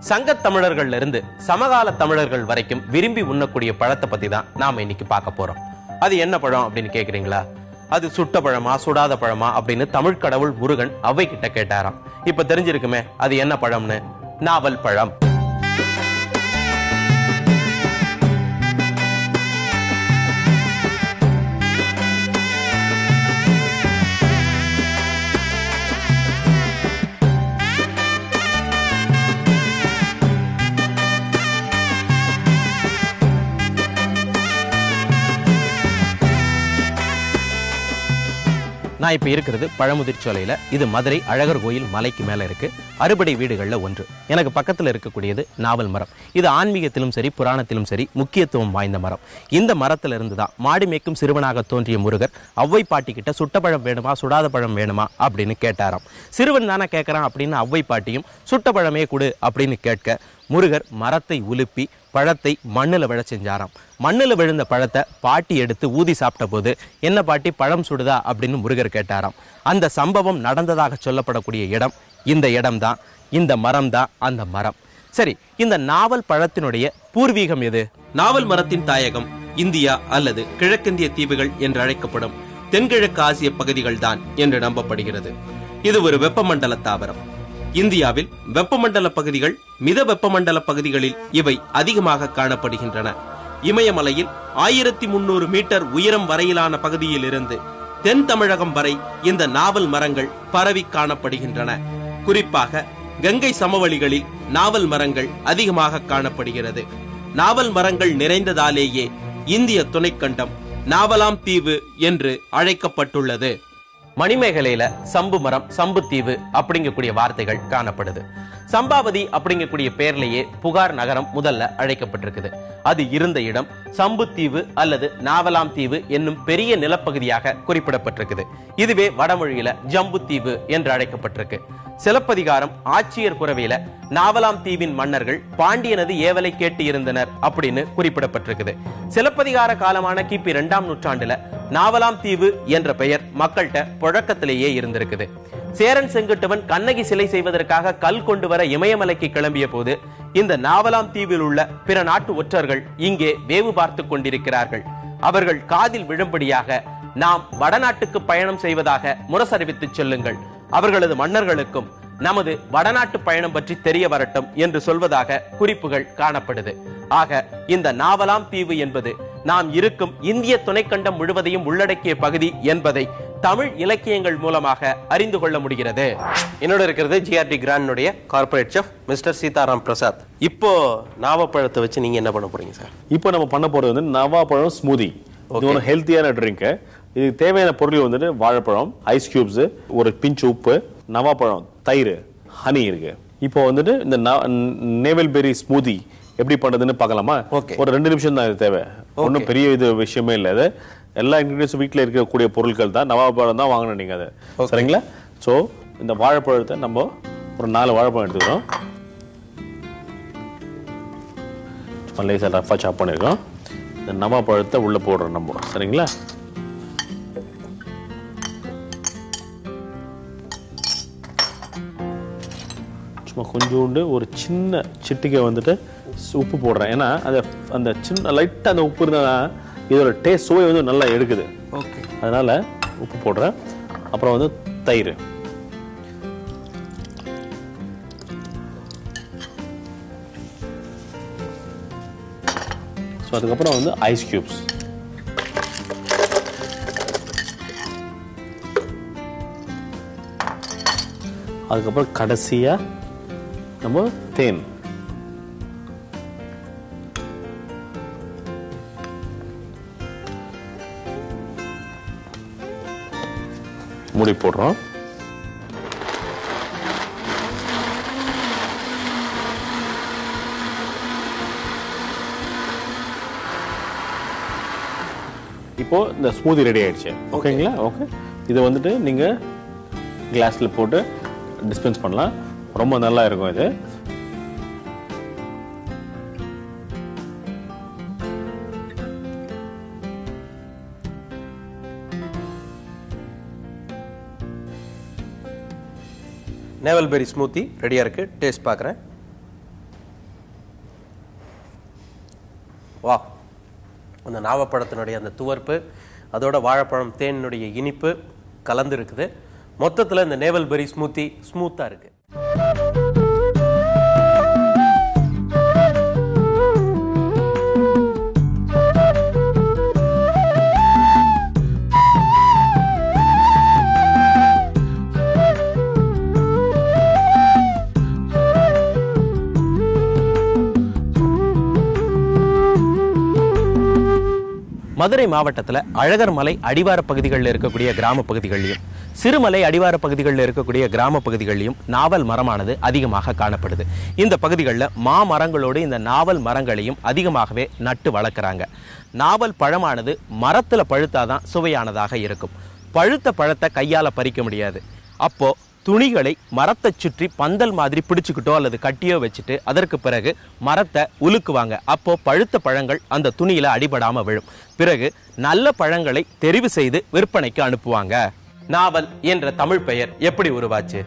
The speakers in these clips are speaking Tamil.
சங்கத் தமிழர்கள்ல இருந்து சமகால தமிழர்கள் வரைக்கும் விரும்பி உண்ணக்கூடிய பழத்தை பத்தி தான் நாம இன்னைக்கு பார்க்க போறோம். அது என்ன பழம் அப்படின்னு கேக்குறீங்களா? அது சுட்ட பழமா சுடாத பழமா அப்படின்னு தமிழ் கடவுள் முருகன் அவ்வை கிட்ட கேட்டாராம். இப்ப தெரிஞ்சிருக்குமே அது என்ன பழம்னு. நாவல் பழம். நான் இப்ப இருக்கிறது பழமுதிர்ச்சோலையில. இது மதுரை அழகர் கோயில் மலைக்கு மேல இருக்கு. அறுபடை வீடுகள்ல ஒன்று. எனக்கு பக்கத்துல இருக்கக்கூடியது நாவல் மரம். இது ஆன்மீகத்திலும் சரி புராணத்திலும் சரி முக்கியத்துவம் வாய்ந்த மரம். இந்த மரத்துல இருந்துதான் மாடு மேய்க்கும் சிறுவனாக தோன்றிய முருகர் அவ்வை பாட்டி கிட்ட சுட்ட பழம் வேணுமா சுடாத பழம் வேணுமா அப்படின்னு கேட்டாராம். சிறுவன் தானே கேட்கறான் அப்படின்னு அவ்வை பாட்டியும் சுட்ட பழமே கொடு அப்படின்னு கேட்க முருகர் மரத்தை உலுப்பி பழத்தை மண்ணுல விழ செஞ்சாராம். மண்ணுல விழுந்த பழத்தை பாட்டி எடுத்து ஊதி சாப்பிட்ட போது என்ன பாட்டி பழம் சுடுதா அப்படின்னு முருகர் கேட்டாராம். அந்த சம்பவம் நடந்ததாக சொல்லப்படக்கூடிய இடம் இந்த இடம் தான். இந்த மரம் தான் அந்த மரம். சரி, இந்த நாவல் பழத்தினுடைய பூர்வீகம் எது? நாவல் மரத்தின் தாயகம் இந்தியா அல்லது கிழக்கிந்திய தீவுகள் என்று அழைக்கப்படும் தென்கிழக்கு ஆசிய பகுதிகள் தான் என்று நம்பப்படுகிறது. இது ஒரு வெப்பமண்டல தாவரம். இந்தியாவில் வெப்பமண்டல பகுதிகள் மித வெப்பமண்டல பகுதிகளில் இவை அதிகமாக காணப்படுகின்றன. இமயமலையில் 1300 மீட்டர் உயரம் வரையிலான பகுதியில் இருந்து தென் தமிழகம் வரை இந்த நாவல் மரங்கள் பரவி காணப்படுகின்றன. குறிப்பாக கங்கை சமவெளிகளில் நாவல் மரங்கள் அதிகமாக காணப்படுகிறது. நாவல் மரங்கள் நிறைந்ததாலேயே இந்திய துணைக்கண்டம் நாவலாம் தீவு என்று அழைக்கப்பட்டுள்ளது. மணிமேகலையில சம்பு மரம் சம்பு தீவு அப்படிங்கக்கூடிய வார்த்தைகள் காணப்படுது. சம்பாவதி அப்படிங்கக்கூடிய பெயர்லேயே புகார் நகரம் முதல்ல அழைக்கப்பட்டிருக்குது. அது இருந்த இடம் சம்பு தீவு அல்லது நாவலாம் தீவு என்னும் பெரிய நிலப்பகுதியாக குறிப்பிடப்பட்டிருக்குது. இதுவே வடமொழியில ஜம்பு தீவு என்று அழைக்கப்பட்டிருக்கு. சிலப்பதிகாரம் ஆட்சியர் குரவையில நாவலாம் தீவின் மன்னர்கள் பாண்டியனது ஏவலை கேட்டு இருந்தனர் அப்படின்னு குறிப்பிடப்பட்டிருக்குது. சிலப்பதிகார காலமான கிபி 2ஆம் நூற்றாண்டுல நாவலாம் தீவு என்ற பெயர் மக்கள்கிட்ட புழக்கத்திலேயே இருந்திருக்குது. சேரன் செங்குட்டுவன் கண்ணகி சிலை செய்வதற்காக கல் கொண்டு வர இமயமலைக்கு கிளம்பிய போது இந்த நாவலாம் தீவில் உள்ள பிற நாட்டு ஒற்றர்கள் இங்கே வேவு பார்த்து கொண்டிருக்கிறார்கள். அவர்கள் காதில் விழும்படியாக நாம் வடநாட்டுக்கு பயணம் செய்வதாக முரசறிவித்து செல்லுங்கள். அவர்களது மன்னர்களுக்கும் நமது வடநாட்டு பயணம் பற்றி தெரிய வரட்டும் என்று சொல்வதாக குறிப்புகள் காணப்படுது. ஆக இந்த நாவலாம் தீவு என்பது நாம் இருக்கும் இந்திய துணைக்கண்டம் முழுவதையும் உள்ளடக்கிய பகுதி என்பதை தமிழ் இலக்கியங்கள் மூலமாக அறிந்து கொள்ள முடிகிறது. என்னோட இருக்கிறது GRD கிராண்டுடைய corporate chef mister Sitaram Prasad. இப்போ நாவப்பழத்தை வச்சு நீங்க என்ன பண்ண போறீங்க சார்? இப்போ நம்ம பண்ண போறது வந்து நவாப்பழம் ஸ்மூதி. இது ஒரு ஹெல்த்தியான ட்ரிங்க். இதுக்கு தேவையான பொருள் வந்துட்டு வாழைப்பழம், ஐஸ் கியூப்ஸ், ஒரு பிஞ்ச் உப்பு, நவாப்பழம், தயிர், ஹனி இருக்கு. இப்போ வந்துட்டு இந்த நேவல் பெரி ஸ்மூதி எப்படி பண்றதுன்னு பார்க்கலாமா? ஒரு 2 நிமிஷம் தான் இது தேவை. ஒன்றும் பெரிய இது விஷயமே இல்லை. அது எல்லா இன்கிரீடியன்ஸும் வீட்டில் இருக்கக்கூடிய பொருட்கள் தான். நவாப்பழம் தான் வாங்கணும் நீங்க. அது சரிங்களா? ஸோ இந்த வாழைப்பழத்தை நம்ம ஒரு 4 வாழைப்பழம் எடுத்துக்கிறோம். லேசாக ரஃபாக சாப் பண்ணியிருக்கோம். இந்த நவாப்பழத்தை உள்ள போடுறோம் நம்ம. சரிங்களா? சும்மா கொஞ்சோண்டு ஒரு சின்ன சிட்டிக்கை வந்துட்டு உப்பு போடுறேன். ஏன்னா அந்த சின்ன லைட்டாக அந்த உப்பு இருந்தால் இதோட டேஸ்ட் சுவை வந்து நல்லா எடுக்குது. ஓகே, அதனால உப்பு போடுறேன். அப்புறம் வந்து தயிர், ஸோ அதுக்கப்புறம் வந்து ஐஸ் கியூப்ஸ், அதுக்கப்புறம் கடைசியாக நம்ம தேன். மூடி போடுறோம். இப்போ இந்த ஸ்மூதி ரெடி ஆயிடுச்சு. ஓகேங்களா? ஓகே, இதை வந்துட்டு நீங்க கிளாஸ்ல போட்டு டிஸ்பென்ஸ் பண்ணலாம். ரொம்ப நல்லா இருக்கும் இது. நேவல் பெரி ஸ்மூத்தி ரெடியா இருக்கு. டேஸ்ட் பார்க்குறேன். அந்த நாவப்பழத்தினுடைய அந்த துவர்ப்பு, அதோட வாழைப்பழம் தேனுடைய இனிப்பு கலந்து இருக்குது. மொத்தத்தில் இந்த நேவல் பெரி ஸ்மூத்தி ஸ்மூத்தாக இருக்குது. மதுரை மாவட்டத்தில் அழகர் மலை அடிவார பகுதிகளில் இருக்கக்கூடிய கிராம பகுதிகளிலும் சிறுமலை அடிவார பகுதிகளில் இருக்கக்கூடிய கிராம பகுதிகளிலும் நாவல் மரமானது அதிகமாக காணப்படுது. இந்த பகுதிகளில் மாமரங்களோடு இந்த நாவல் மரங்களையும் அதிகமாகவே நட்டு வளர்க்குறாங்க. நாவல் பழமானது மரத்தில் பழுத்தாதான் சுவையானதாக இருக்கும். பழுத்த பழத்தை கையால் பறிக்க முடியாது. அப்போ துணிகளை மரத்தை சுற்றி பந்தல் மாதிரி பிடிச்சுக்கிட்டோ அல்லது கட்டியோ வச்சுட்டு அதற்கு பிறகு மரத்தை உலுக்குவாங்க. அப்போ பழுத்த பழங்கள் அந்த துணியில அடிபடாம விழும். பிறகு நல்ல பழங்களை தெரிவு செய்து விற்பனைக்கு அனுப்புவாங்க. நாவல் என்ற தமிழ் பெயர் எப்படி உருவாச்சு?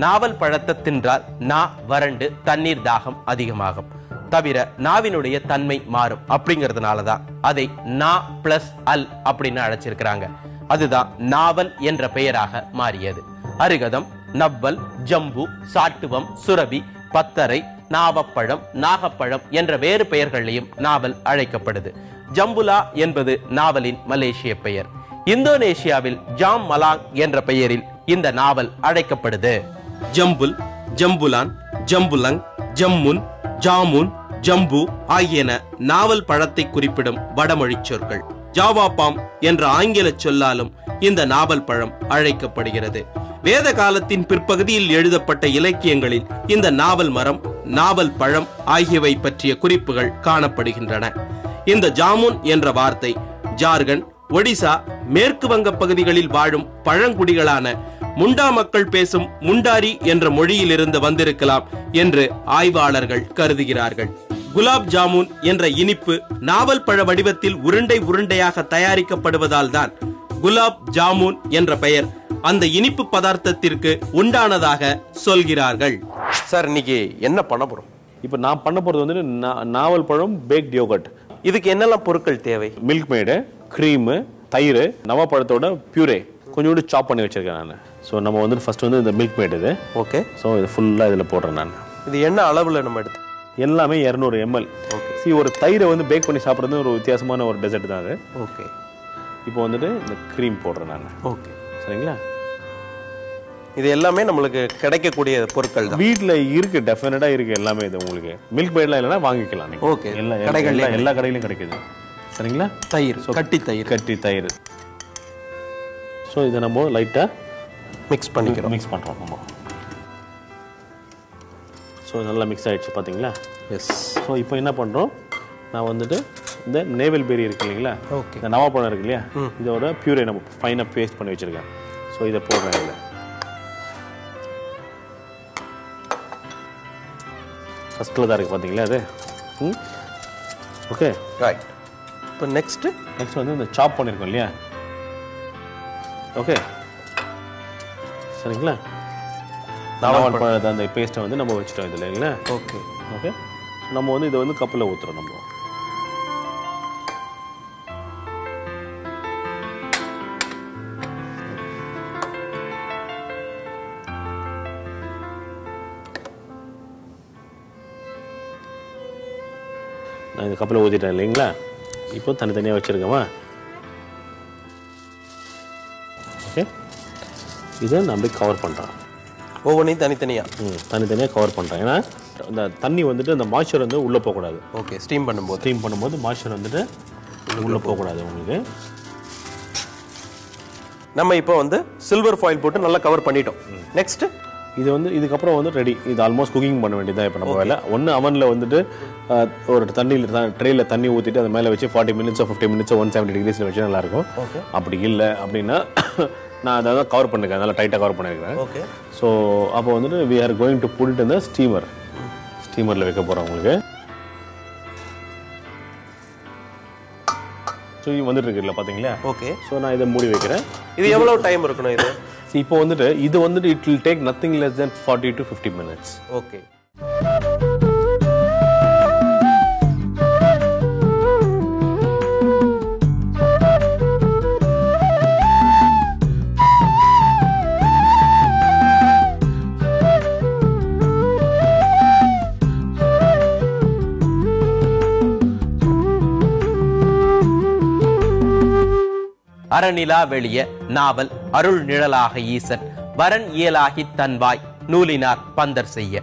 நாவல் பழத்தை தின்றால் நா வறண்டு தண்ணீர் தாகம் அதிகமாகும். தவிர நாவினுடைய தன்மை மாறும். அப்படிங்கிறதுனாலதான் அதை நா பிளஸ் அல் அப்படின்னு அழைச்சிருக்கிறாங்க. அதுதான் நாவல் என்ற பெயராக மாறியது. அருகதம், நவ்வல், ஜம்பு, சாட்டுவம், சுரபி, பத்தரை, நாவப்பழம், நாகப்பழம் என்ற வேறு பெயர்களையும் நாவல் அழைக்கப்படுது. ஜம்புலா என்பது நாவலின் மலேசிய பெயர். இந்தோனேஷியாவில் ஜாம் மலாங் என்ற பெயரில் இந்த நாவல் அழைக்கப்படுது. ஜம்புல், ஜம்புலான், ஜம்புலங், ஜம்முன், ஜாமுன், ஜம்பு ஆகியன நாவல் பழத்தை குறிப்பிடும் வடமொழி சொற்கள். ஜாவா பாம் என்ற ஆங்கில சொல்லாலும் இந்த நாவல் பழம் அழைக்கப்படுகிறது. வேத காலத்தின் பிற்பகுதியில் எழுதப்பட்ட இலக்கியங்களில் இந்த நாவல் மரம், நாவல் பழம் ஆகியவை பற்றிய குறிப்புகள் காணப்படுகின்றன. இந்த ஜாமுன் என்ற வார்த்தை ஜார்க்கண்ட், ஒடிசா, மேற்கு வங்க பகுதிகளில் வாழும் பழங்குடிகளான முண்டா மக்கள் பேசும் முண்டாரி என்ற மொழியிலிருந்து வந்திருக்கலாம் என்று ஆய்வாளர்கள் கருதுகிறார்கள். குலாப் ஜாமுன் என்ற இனிப்பு நாவல் பழ வடிவத்தில் உருண்டை உருண்டையாக தயாரிக்கப்படுவதால் தான் குலாப் ஜாமுன் என்ற பெயர் அந்த இனிப்பு பதார்த்தத்திற்கு உண்டானதாக சொல்கிறார்கள். சார், இன்னைக்கு என்ன பண்ண போறோம்? இப்போ நான் பண்ண போறது வந்து நாவல் பழம் பேக்ட் யோகர்ட். இதுக்கு என்னெல்லாம் பொருட்கள் தேவை? மில்க் மேடு, கிரீமு, தயிர், நவாப்பழத்தோட பியூரே கொஞ்சோண்டு சாப் பண்ணி வச்சிருக்கேன் நான். ஸோ நம்ம வந்து ஃபர்ஸ்ட் வந்து இந்த மில்க் மேட் இது. ஓகே. ஸோ இது ஃபுல்லாக இதில் போடுறேன் நான். இது என்ன அளவில் நம்ம எடுத்து? எல்லாமே 200 ml. ஓகே. ஒரு தயிரை வந்து பேக் பண்ணி சாப்பிட்றது ஒரு வித்தியாசமான ஒரு டெசர்ட் தான் அது. ஓகே. இப்போ வந்துட்டு இந்த க்ரீம் போடுறேன் நான். ஓகே, சரிங்களா? இது எல்லாமே நம்மளுக்கு கிடைக்கக்கூடிய பொருட்கள் தான். வீட்டில் இருக்கு, டெஃபினட்டாக இருக்கு எல்லாமே. இது உங்களுக்கு மில்க் மேட்லாம் இல்லைன்னா வாங்கிக்கலாம். ஓகே. எல்லா கடையிலும் கிடைக்குது. சரிங்களா? தயிர், கட்டி தயிர். ஸோ இதை நம்ம லைட்டாக மிக்ஸ் பண்ணுறோம் நம்ம. ஸோ நல்லா மிக்ஸ் ஆகிடுச்சு பார்த்தீங்களா? எஸ். ஸோ இப்போ என்ன பண்ணுறோம், நான் வந்துட்டு இந்த நேவல் பெரி இருக்கு இல்லைங்களா, ஓகே, இந்த நவாப்பழம் இருக்கு இல்லையா, இதோட பியூரே நம்ம ஃபைனாக பேஸ்ட் பண்ணி வச்சுருக்கேன். ஸோ இதை போடுறேன். இதில் ஃபஸ்ட்டில் தான் இருக்குது பார்த்தீங்களா அது. Okay, right. இப்போ நெக்ஸ்ட் வந்து இந்த சாப் பண்ணியிருக்கோம் இல்லையா. ஓகே, சரிங்களா? நாவல் பழத்தை அந்த பேஸ்ட்டை வந்து நம்ம வச்சுட்டோம் இதில் இல்லைங்களா. ஓகே. ஓகே, நம்ம வந்து இதை வந்து கப்பில் ஊற்றுறோம். நம்ம நான் இந்த கப்பில் ஊற்றிட்டேன் இல்லைங்களா. இப்போ தனித்தனியாக வச்சுருக்கோமா. ஓகே, இதை நம்ம கவர் பண்ணுறோம். ஒவ்வொன்றையும் தனித்தனியாக கவர் பண்ணுறேன். ஏன்னா இந்த தண்ணி வந்துட்டு அந்த மாய்ச்சர் வந்து உள்ளே போகக்கூடாது. ஓகே. ஸ்டீம் பண்ணும்போது மாய்ச்சர் வந்துட்டு உள்ளே போகக்கூடாது உங்களுக்கு. நம்ம இப்போ வந்து சில்வர் ஃபாயில் போட்டு நல்லா கவர் பண்ணிட்டோம். நெக்ஸ்ட் இது வந்து இதுக்கப்புறம் வந்து ரெடி. இது ஆல்மோஸ்ட் குக்கிங் பண்ண வேண்டியதான். இப்போ நம்ம வேலை ஒன்று அவனில் வந்துட்டு ஒரு தண்ணியில் ட்ரெயில் தண்ணி ஊற்றிட்டு அது மேலே வச்சு 40 minutes 50 minutes 170 degrees வச்சு நல்லாயிருக்கும். அப்படி இல்லை அப்படின்னா நான் அதை தான் கவர் பண்ணிருக்கேன், நல்லா டைட்டாக கவர் பண்ணியிருக்கேன். ஓகே. ஸோ அப்போ வந்துட்டு we are going to put it in the ஸ்டீமரில் வைக்க போகிறோம் உங்களுக்கு. ஸோ வந்துட்டு இருக்குல்ல பார்த்தீங்களா. ஓகே. ஸோ நான் இதை மூடி வைக்கிறேன். இது எவ்வளோ டைம் இருக்கணும் இது? இப்போ வந்துட்டு இது வந்துட்டு it will take nothing less than 40 to 50 minutes. Okay. அறநிலா வெளிய நாவல் அருள் நிழலாக ஈசன் வரன் இயலாகி தன்வாய் நூலினார் பந்தர் செய்ய.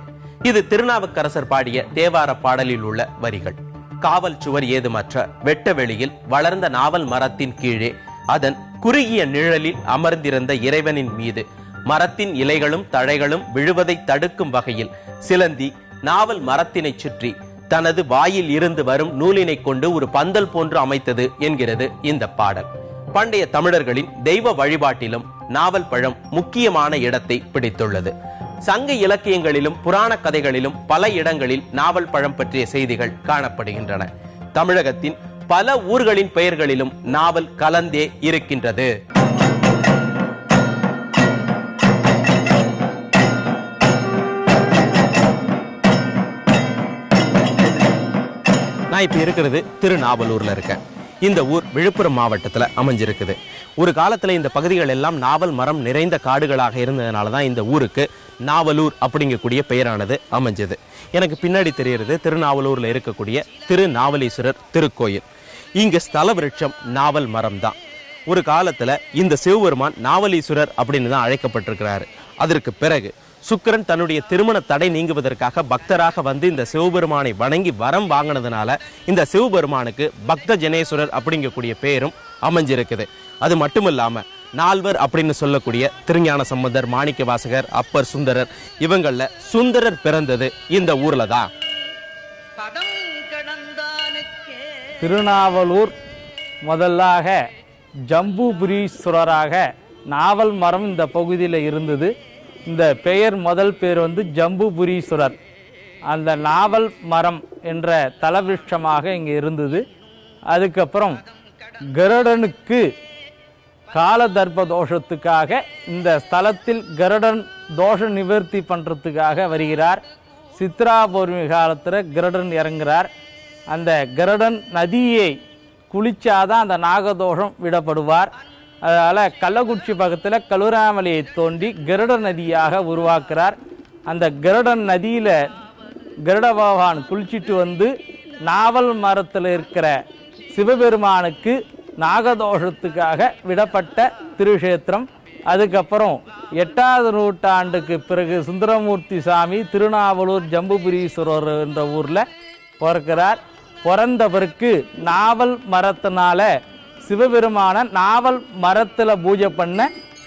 இது திருநாவுக்கரசர் பாடிய தேவார பாடலில் உள்ள வரிகள். காவல் சுவர் ஏதுமற்ற வெட்ட வெளியில் வளர்ந்த நாவல் மரத்தின் கீழே அதன் குறுகிய நிழலில் அமர்ந்திருந்த இறைவனின் மீது மரத்தின் இலைகளும் தழைகளும் விழுவதை தடுக்கும் வகையில் சிலந்தி நாவல் மரத்தினை சுற்றி தனது வாயில் இருந்து வரும் நூலினை கொண்டு ஒரு பந்தல் போன்று அமைத்தது என்கிறது இந்த பாடல். பண்டைய தமிழர்களின் தெய்வ வழிபாட்டிலும் நாவல் பழம் முக்கியமான இடத்தை பிடித்துள்ளது. சங்க இலக்கியங்களிலும் புராண கதைகளிலும் பல இடங்களில் நாவல் பழம் பற்றிய செய்திகள் காணப்படுகின்றன. தமிழகத்தின் பல ஊர்களின் பெயர்களிலும் நாவல் கலந்தே இருக்கின்றது. நான் இப்ப இருக்கிறது திருநாவலூர்ல இருக்கேன். இந்த ஊர் விழுப்புரம் மாவட்டத்துல அமைஞ்சிருக்குது. ஒரு காலத்துல இந்த பகுதிகள் எல்லாம் நாவல் மரம் நிறைந்த காடுகளாக இருந்ததுனாலதான் இந்த ஊருக்கு நாவலூர் அப்படிங்கக்கூடிய பெயரானது அமைஞ்சது. எனக்கு பின்னாடி தெரிகிறது திருநாவலூர்ல இருக்கக்கூடிய திருநாவலீஸ்வரர் திருக்கோயில். இங்க ஸ்தல விருட்சம் நாவல் மரம் தான். ஒரு காலத்துல இந்த சிவபெருமான் நாவலீஸ்வரர் அப்படின்னு தான் அழைக்கப்பட்டிருக்கிறாரு. அதற்கு பிறகு சுக்கிரன் தன்னுடைய திருமண தடை நீங்குவதற்காக பக்தராக வந்து இந்த சிவபெருமானை வணங்கி வரம் வாங்கினதுனால இந்த சிவபெருமானுக்கு பக்த ஜனேஸ்வரர் அப்படிங்கக்கூடிய பெயரும் அமைஞ்சிருக்குது. அது மட்டுமில்லாம நால்வர் அப்படின்னு சொல்லக்கூடிய திருஞான சம்பந்தர், மாணிக்க வாசகர், அப்பர், சுந்தரர், இவங்கள சுந்தரர் பிறந்தது இந்த ஊர்ல தான். திருநாவலூர் முதலாக ஜம்புபுரீஸ்வரராக நாவல் மரம் இந்த பகுதியில் இருந்தது. இந்த பெயர் முதல் பேர் வந்து ஜம்புபுரீஸ்வரர். அந்த நாவல் மரம் என்ற தலவிருட்சமாக இங்கே இருந்தது. அதுக்கப்புறம் கருடனுக்கு காலதர்ப்ப தோஷத்துக்காக இந்த ஸ்தலத்தில் கருடன் தோஷ நிவர்த்தி பண்ணுறதுக்காக வருகிறார். சித்ரா பௌர்ணமி காலத்தில் கருடன் இறங்குறார். அந்த கருடன் நதியை குளிச்சாதான் அந்த நாகதோஷம் விடப்படுவார். அதனால் கள்ளக்குறிச்சி பக்கத்தில் கழுராமலையை தோண்டி கருட நதியாக உருவாக்குறார். அந்த கருடன் நதியில் கருட பகவான் குளிச்சுட்டு வந்து நாவல் மரத்தில் இருக்கிற சிவபெருமானுக்கு நாகதோஷத்துக்காக விடப்பட்ட திருக்ஷேத்திரம். அதுக்கப்புறம் 8வது நூற்றாண்டுக்கு பிறகு சுந்தரமூர்த்தி சாமி திருநாவலூர் ஜம்புபுரீஸ்வரர் என்ற ஊரில் பிறக்கிறார். பிறந்த பிறகு நாவல் மரத்தினால சிவபெருமான நாவல் மரத்தில் பூஜை பண்ண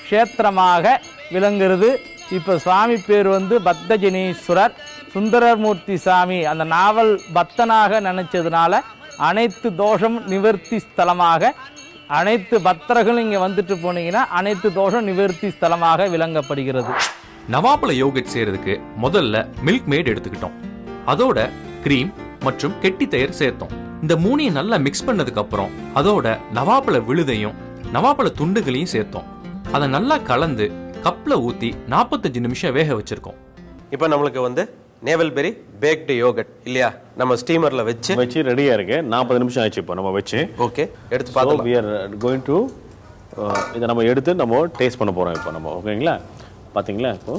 க்ஷேத்திரமாக விளங்குறது. இப்போ சுவாமி பேர் வந்து பக்தஜனீஸ்வரர். சுந்தரமூர்த்தி சாமி அந்த நாவல் பக்தனாக நினைச்சதுனால அனைத்து தோஷம் நிவர்த்தி ஸ்தலமாக, அனைத்து பக்தர்களும் இங்கே வந்துட்டு போனீங்கன்னா அனைத்து தோஷம் நிவர்த்தி ஸ்தலமாக விளங்கப்படுகிறது. நவாப்பழ யோகட் செய்யறதுக்கு முதல்ல மில்க் மேட் எடுத்துக்கிட்டோம். அதோட கிரீம் மற்றும் கெட்டி தயிர் சேர்த்தோம். இந்த மூணையும் நல்லா மிக்ஸ் பண்ணதுக்கு அப்புறம் அதோட நவாப்பழ விழுதையும் நவாப்பழ துண்டுகளையும் சேர்த்தோம். அதை நல்லா கலந்து கப்ல ஊத்தி 45 நிமிஷம் வேக வச்சிருக்கோம். இப்போ நம்மளுக்கு வந்து நேவல்பெரி பேக்டு யோகட் இல்லையா, நம்ம ஸ்டீமர்ல வச்சு ரெடியா இருக்கு. 40 நிமிஷம் ஆச்சு இப்போ நம்ம வச்சு. ஓகே, எடுத்து பார்த்தோம். we are going to இதை நம்ம எடுத்து நம்ம டேஸ்ட் பண்ண போறோம் இப்போ நம்ம. ஓகேங்களா, பாத்தீங்களா? இப்போ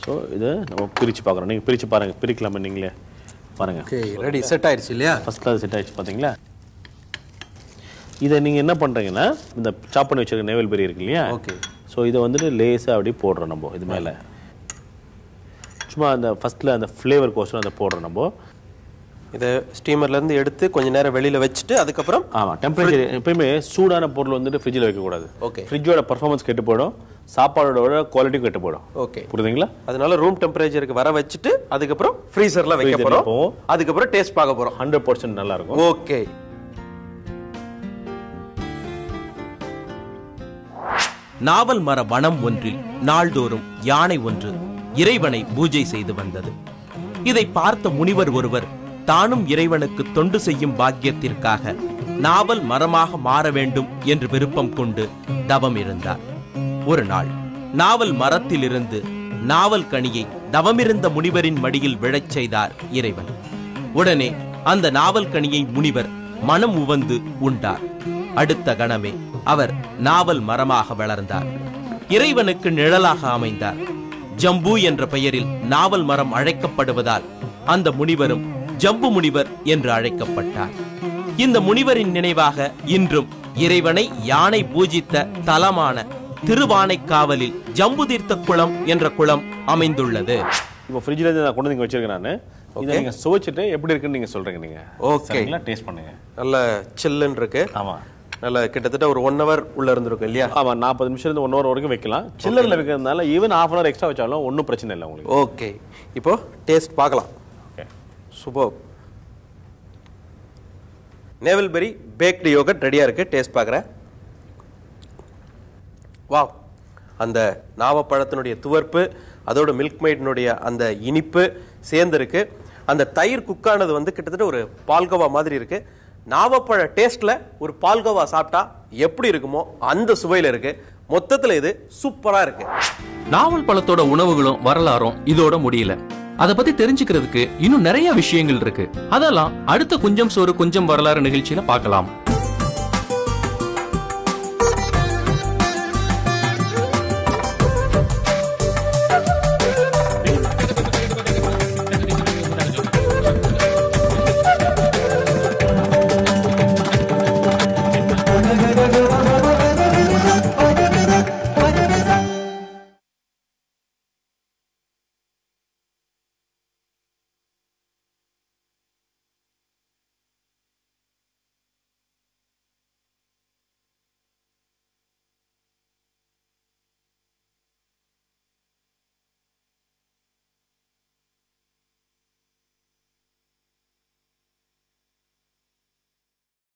ஸோ இதை நம்ம பிரித்து பார்க்குறோம். நீங்கள் பிரித்து பாருங்கள். பிரிக்கலாமா நீங்களே பாருங்கள். ஓகே, ரெடி, செட் ஆயிடுச்சு இல்லையா? ஃபர்ஸ்ட் கிளாஸ் செட் ஆயிடுச்சு பார்த்தீங்களா? இதை நீங்கள் என்ன பண்ணுறீங்கன்னா இந்த சாப் பண்ணி வச்சிருக்க நேவல்பெரி இருக்கு இல்லையா? ஓகே. ஸோ இதை வந்துட்டு லேஸாக அப்படி போடுறோம் நம்ம. இது மேலே சும்மா அந்த ஃபர்ஸ்ட்டில் அந்த ஃப்ளேவர் கோசம் அதை போடுறோம் நம்ம. இதை ஸ்டீமர்லேருந்து எடுத்து கொஞ்சம் நேரம் வெளியில் வச்சுட்டு அதுக்கப்புறம் ஆமாம், டெம்பரேச்சர் எப்பயுமே சூடான பொருள் வந்துட்டு ஃப்ரிட்ஜில் வைக்கக்கூடாது. ஓகே. ஃப்ரிட்ஜோட பர்ஃபார்மன்ஸ் கெட்டு போயிடும், சாப்பாடோட குவாலிட்டி கெட்டு போயிடும். ஓகே, புரியுதுங்களா? அதனால ரூம் டெம்பரேச்சருக்கு வர வச்சுட்டு அதுக்கப்புறம் ஃப்ரீசர்ல வைக்க போறோம். அதுக்கப்புறம் டேஸ்ட் பார்க்க போறோம். 100% நல்லா இருக்கும். ஓகே. நாவல் மர வனம் ஒன்றில் நாள்தோறும் யானை ஒன்று இறைவனை பூஜை செய்து வந்தது. இதை பார்த்த முனிவர் ஒருவர் தானும் இறைவனுக்கு தொண்டு செய்யும் பாக்கியத்திற்காக நாவல் மரமாக மாற வேண்டும் என்று விருப்பம் கொண்டு தவம் இருந்தார். ஒரு நாள் நாவல் மரத்திலிருந்து நாவல் கனியை தவமிருந்த முனிவரின் மடியில் விழச் செய்தார் இறைவன். உடனே அந்த நாவல் கனியை முனிவர் மனம் உவந்து உண்டார். அடுத்த கணமே அவர் நாவல் மரமாக வளர்ந்தார். இறைவனுக்கு நிழலாக அமைந்தார். ஜம்பு என்ற பெயரில் நாவல் மரம் அழைக்கப்படுவதால் அந்த முனிவரும் ஜம்பு முனிவர் என்று அழைக்கப்பட்டார். இந்த முனிவரின் நினைவாக இன்றும் இறைவனை யானை பூஜித்த தலமான திருவானைக்காவலில் ஜம்புதீர்த்த குளம் என்ற குளம் அமைந்துள்ளது. இப்போ ஃப்ரிட்ஜ்ல இருந்து நான் கொண்டு வந்து வச்சிருக்கேன் நான். இதை நீங்க சுவைச்சிட்டு எப்படி இருக்குன்னு நீங்க சொல்றீங்க. நீங்க ஓகே டேஸ்ட் பண்ணுங்க. நல்ல சில்லுன்னு இருக்கு. ஆமா, நல்ல கிட்டத்தட்ட ஒரு 1 hour உள்ள இருந்திருக்கும் இல்லையா? ஆமா, 40 நிமிஷம் இருந்து 1 hour வரைக்கும் வைக்கலாம். சில்லர்ல வைக்கிறதுனால ஈவன் 1/2 hour எக்ஸ்ட்ரா வச்சாலும் ஒன்றும் பிரச்சனை இல்லை உங்களுக்கு. ஓகே, இப்போ டேஸ்ட் பார்க்கலாம். சூப்பர். நேவல்பெரி பேக்டு யோகர்ட் ரெடியா இருக்கு. டேஸ்ட் பார்க்குறேன். வாவ், அந்த நாவப்பழத்தினுடைய துவர்ப்பு, அதோட மில்க் மெய்டினுடைய அந்த இனிப்பு சேர்ந்துருக்கு. அந்த தயிர் குக்கானது வந்து கிட்டத்தட்ட ஒரு பால்கோவா மாதிரி இருக்கு. நாவப்பழ டேஸ்ட்ல ஒரு பால்கோவா சாப்பிட்டா எப்படி இருக்குமோ அந்த சுவையில இருக்கு. மொத்தத்துல இது சூப்பரா இருக்கு. நாவல் பழத்தோட உணவுகளும் வரலாறும் இதோட முடியல. அத பத்தி தெரிஞ்சுக்கிறதுக்கு இன்னும் நிறைய விஷயங்கள் இருக்கு. அதெல்லாம் அடுத்த கொஞ்சம் சோறு கொஞ்சம் வரலாறு நிகழ்ச்சியில பார்க்கலாம்.